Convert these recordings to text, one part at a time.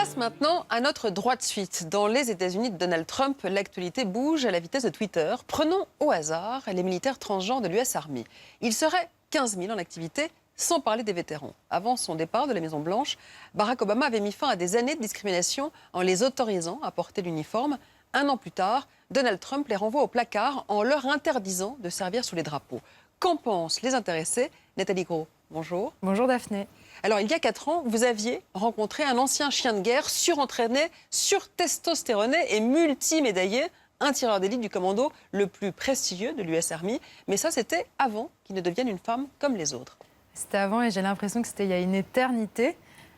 Place maintenant à notre droite suite. Dans les États-Unis de Donald Trump, l'actualité bouge à la vitesse de Twitter. Prenons au hasard les militaires transgenres de l'US Army. Ils seraient 15 000 en activité, sans parler des vétérans. Avant son départ de la Maison-Blanche, Barack Obama avait mis fin à des années de discrimination en les autorisant à porter l'uniforme. Un an plus tard, Donald Trump les renvoie au placard en leur interdisant de servir sous les drapeaux. Qu'en pensent les intéressés? Nathalie Gros, bonjour. Bonjour Daphné. Alors, il y a 4 ans, vous aviez rencontré un ancien chien de guerre surentraîné, surtestostéroné et multimédaillé, un tireur d'élite du commando le plus prestigieux de l'US Army. Mais ça, c'était avant qu'il ne devienne une femme comme les autres. C'était avant et j'ai l'impression que c'était il y a une éternité.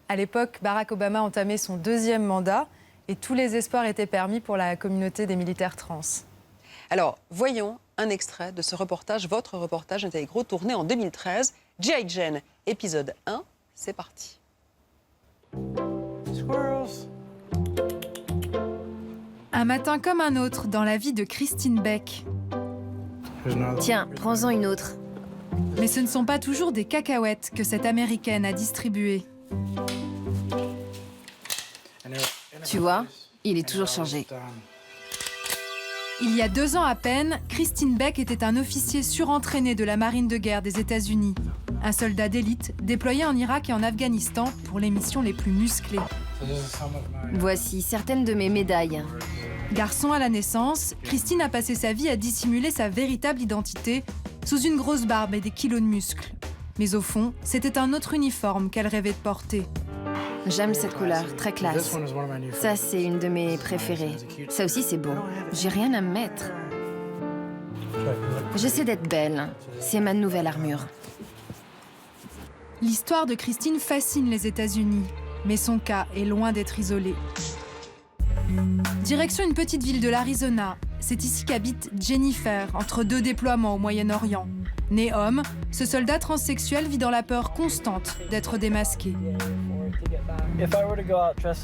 À l'époque, Barack Obama entamait son 2e mandat et tous les espoirs étaient permis pour la communauté des militaires trans. Alors, voyons un extrait de ce reportage, votre reportage, Nathalie Gros, tourné en 2013, G.I. Jane, épisode 1. C'est parti. Un matin comme un autre dans la vie de Christine Beck. Tiens, prends-en une autre. Mais ce ne sont pas toujours des cacahuètes que cette Américaine a distribuées. Tu vois, il est toujours chargé. Il y a 2 ans à peine, Christine Beck était un officier surentraîné de la marine de guerre des États-Unis. Un soldat d'élite déployé en Irak et en Afghanistan pour les missions les plus musclées. Voici certaines de mes médailles. Garçon à la naissance, Christine a passé sa vie à dissimuler sa véritable identité sous une grosse barbe et des kilos de muscles. Mais au fond, c'était un autre uniforme qu'elle rêvait de porter. J'aime cette couleur, très classe. Ça, c'est une de mes préférées. Ça aussi, c'est beau. J'ai rien à me mettre. J'essaie d'être belle. C'est ma nouvelle armure. L'histoire de Christine fascine les États-Unis, mais son cas est loin d'être isolé. Direction une petite ville de l'Arizona. C'est ici qu'habite Jennifer, entre 2 déploiements au Moyen-Orient. Né homme, ce soldat transsexuel vit dans la peur constante d'être démasqué.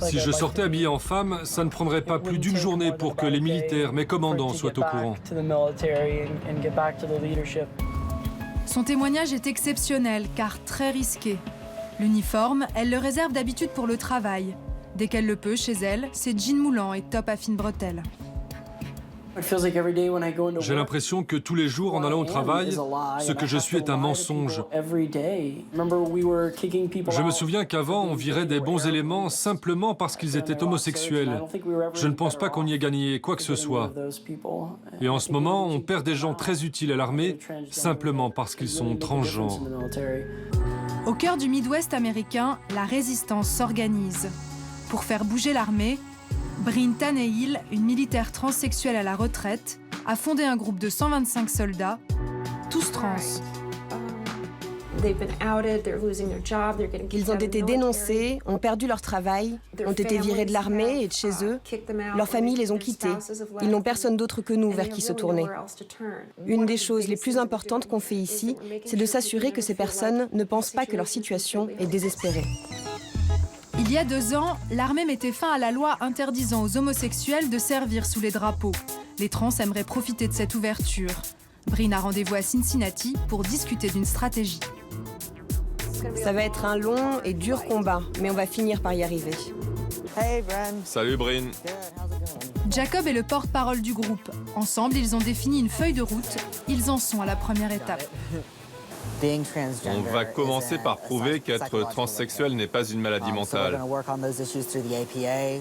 Si je sortais habillé en femme, ça ne prendrait pas plus d'1 journée pour que les militaires, mes commandants, soient au courant. Son témoignage est exceptionnel, car très risqué. L'uniforme, elle le réserve d'habitude pour le travail. Dès qu'elle le peut, chez elle, c'est jean moulant et top à fines bretelles. J'ai l'impression que tous les jours, en allant au travail, ce que je suis est un mensonge. Je me souviens qu'avant, on virait des bons éléments simplement parce qu'ils étaient homosexuels. Je ne pense pas qu'on y ait gagné quoi que ce soit. Et en ce moment, on perd des gens très utiles à l'armée simplement parce qu'ils sont transgenres. Au cœur du Midwest américain, la résistance s'organise. Pour faire bouger l'armée, Bryn Tannehill, une militaire transsexuelle à la retraite, a fondé un groupe de 125 soldats, tous trans. Ils ont été dénoncés, ont perdu leur travail, ont été virés de l'armée et de chez eux. Leurs familles les ont quittés. Ils n'ont personne d'autre que nous vers qui se tourner. Une des choses les plus importantes qu'on fait ici, c'est de s'assurer que ces personnes ne pensent pas que leur situation est désespérée. Il y a 2 ans, l'armée mettait fin à la loi interdisant aux homosexuels de servir sous les drapeaux. Les trans aimeraient profiter de cette ouverture. Bryn a rendez-vous à Cincinnati pour discuter d'une stratégie. Ça va être un long et dur combat, mais on va finir par y arriver. Salut Bryn. Jacob est le porte-parole du groupe. Ensemble, ils ont défini une feuille de route. Ils en sont à la première étape. On va commencer par prouver qu'être transsexuel n'est pas une maladie mentale.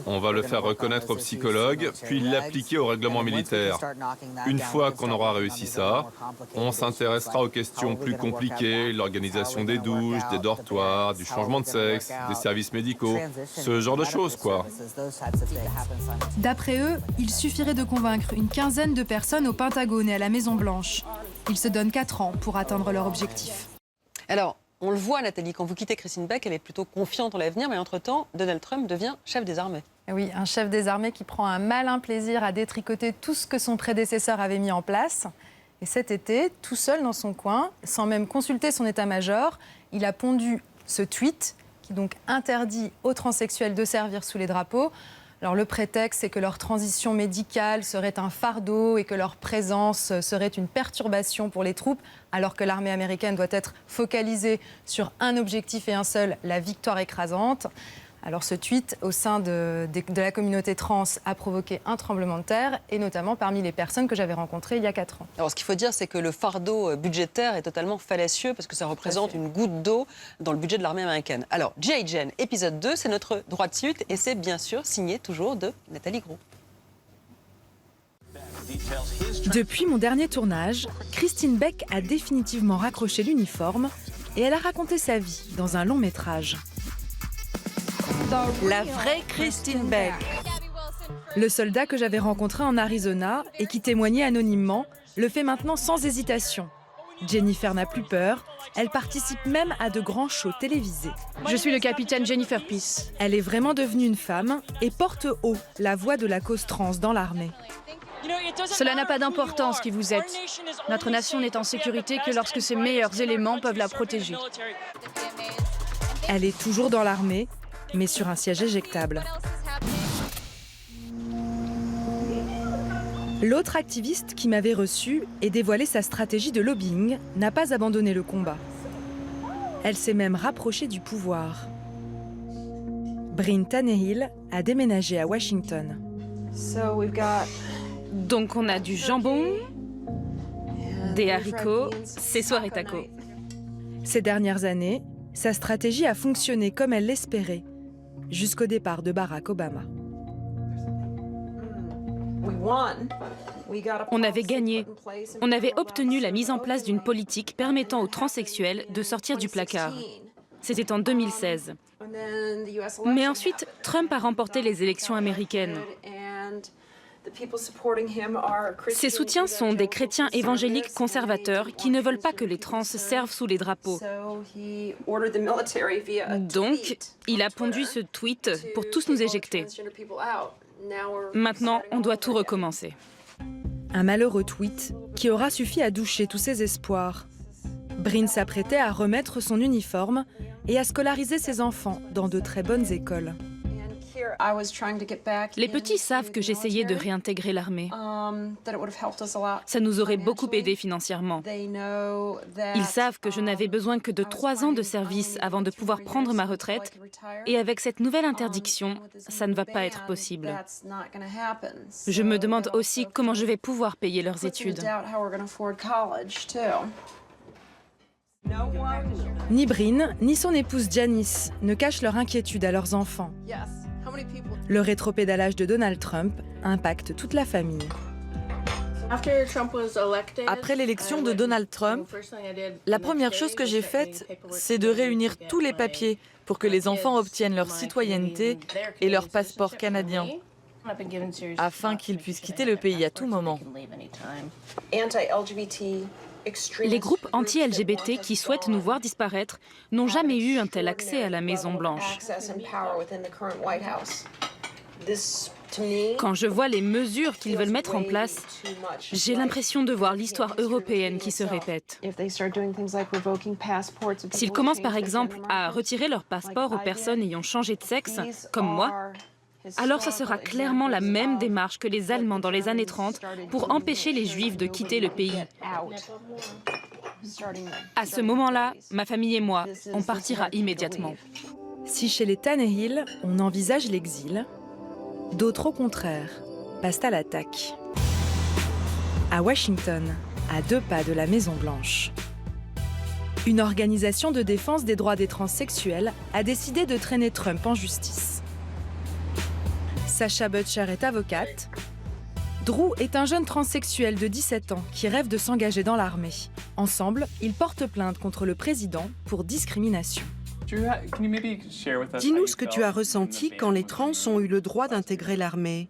On va le faire reconnaître aux psychologues, puis l'appliquer au règlement militaire. Une fois qu'on aura réussi ça, on s'intéressera aux questions plus compliquées, l'organisation des douches, des dortoirs, du changement de sexe, des services médicaux, ce genre de choses, quoi. D'après eux, il suffirait de convaincre une quinzaine de personnes au Pentagone et à la Maison-Blanche. Ils se donnent 4 ans pour atteindre leur objectif. Alors, on le voit, Nathalie, quand vous quittez Christine Beck, elle est plutôt confiante en l'avenir, mais entre-temps, Donald Trump devient chef des armées. Oui, un chef des armées qui prend un malin plaisir à détricoter tout ce que son prédécesseur avait mis en place. Et cet été, tout seul dans son coin, sans même consulter son état-major, il a pondu ce tweet qui donc interdit aux transsexuels de servir sous les drapeaux. Alors le prétexte, c'est que leur transition médicale serait un fardeau et que leur présence serait une perturbation pour les troupes, alors que l'armée américaine doit être focalisée sur un objectif et un seul, la victoire écrasante. Alors ce tweet au sein de la communauté trans a provoqué un tremblement de terre, et notamment parmi les personnes que j'avais rencontrées il y a 4 ans. Alors ce qu'il faut dire, c'est que le fardeau budgétaire est totalement fallacieux parce que ça représente une goutte d'eau dans le budget de l'armée américaine. Alors G.I. Jane, épisode 2, c'est notre droit de suite et c'est bien sûr signé toujours de Nathalie Gros. Depuis mon dernier tournage, Christine Beck a définitivement raccroché l'uniforme et elle a raconté sa vie dans un long métrage. La vraie Christine Beck. Le soldat que j'avais rencontré en Arizona et qui témoignait anonymement le fait maintenant sans hésitation. Jennifer n'a plus peur, elle participe même à de grands shows télévisés. Je suis le capitaine Jennifer Peace. Elle est vraiment devenue une femme et porte haut la voix de la cause trans dans l'armée. Cela n'a pas d'importance qui vous êtes. Notre nation n'est en sécurité que lorsque ses meilleurs éléments peuvent la protéger. Elle est toujours dans l'armée, mais sur un siège éjectable. L'autre activiste qui m'avait reçue et dévoilé sa stratégie de lobbying n'a pas abandonné le combat. Elle s'est même rapprochée du pouvoir. Bryn Tannehill a déménagé à Washington. Donc on a du jambon, des haricots, c'est soirée taco. Ces dernières années, sa stratégie a fonctionné comme elle l'espérait, jusqu'au départ de Barack Obama. On avait gagné. On avait obtenu la mise en place d'une politique permettant aux transsexuels de sortir du placard. C'était en 2016. Mais ensuite, Trump a remporté les élections américaines. Ses soutiens sont des chrétiens évangéliques conservateurs qui ne veulent pas que les trans servent sous les drapeaux. Donc, il a pondu ce tweet pour tous nous éjecter. Maintenant, on doit tout recommencer. Un malheureux tweet qui aura suffi à doucher tous ses espoirs. Bryn s'apprêtait à remettre son uniforme et à scolariser ses enfants dans de très bonnes écoles. Les petits savent que j'essayais de réintégrer l'armée. Ça nous aurait beaucoup aidé financièrement. Ils savent que je n'avais besoin que de 3 ans de service avant de pouvoir prendre ma retraite. Et avec cette nouvelle interdiction, ça ne va pas être possible. Je me demande aussi comment je vais pouvoir payer leurs études. Ni Bryn, ni son épouse Janice ne cachent leur inquiétude à leurs enfants. Le rétropédalage de Donald Trump impacte toute la famille. Après l'élection de Donald Trump, la première chose que j'ai faite, c'est de réunir tous les papiers pour que les enfants obtiennent leur citoyenneté et leur passeport canadien, afin qu'ils puissent quitter le pays à tout moment. Les groupes anti-LGBT qui souhaitent nous voir disparaître n'ont jamais eu un tel accès à la Maison-Blanche. Quand je vois les mesures qu'ils veulent mettre en place, j'ai l'impression de voir l'histoire européenne qui se répète. S'ils commencent par exemple à retirer leur passeport aux personnes ayant changé de sexe, comme moi, alors ce sera clairement la même démarche que les Allemands dans les années 30 pour empêcher les Juifs de quitter le pays. À ce moment-là, ma famille et moi, on partira immédiatement. Si chez les Tannehill, on envisage l'exil, d'autres au contraire passent à l'attaque. À Washington, à 2 pas de la Maison-Blanche, une organisation de défense des droits des transsexuels a décidé de traîner Trump en justice. Sacha Butcher est avocate. Drew est un jeune transsexuel de 17 ans qui rêve de s'engager dans l'armée. Ensemble, ils portent plainte contre le président pour discrimination. Dis-nous ce que tu as ressenti quand les trans ont eu le droit d'intégrer l'armée.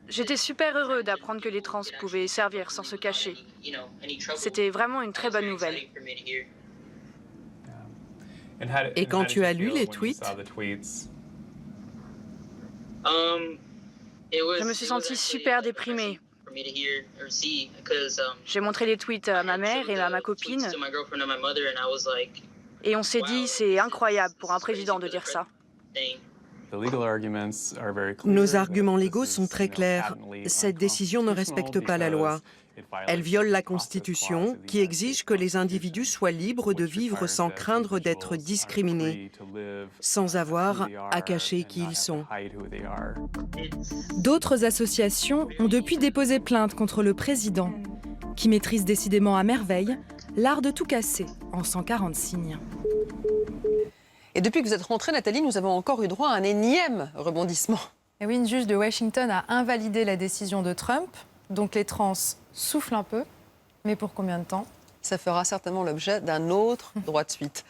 J'étais super heureux d'apprendre que les trans pouvaient servir sans se cacher. C'était vraiment une très bonne nouvelle. Et quand tu as lu les tweets? Je me suis sentie super déprimée. J'ai montré les tweets à ma mère et à ma copine. Et on s'est dit, c'est incroyable pour un président de dire ça. Nos arguments légaux sont très clairs. Cette décision ne respecte pas la loi. Elle viole la Constitution, qui exige que les individus soient libres de vivre sans craindre d'être discriminés, sans avoir à cacher qui ils sont. D'autres associations ont depuis déposé plainte contre le président, qui maîtrise décidément à merveille l'art de tout casser en 140 signes. Et depuis que vous êtes rentrée, Nathalie, nous avons encore eu droit à un énième rebondissement. Et oui, une juge de Washington a invalidé la décision de Trump, donc les trans soufflent un peu, mais pour combien de temps ? Ça fera certainement l'objet d'un autre droit de suite.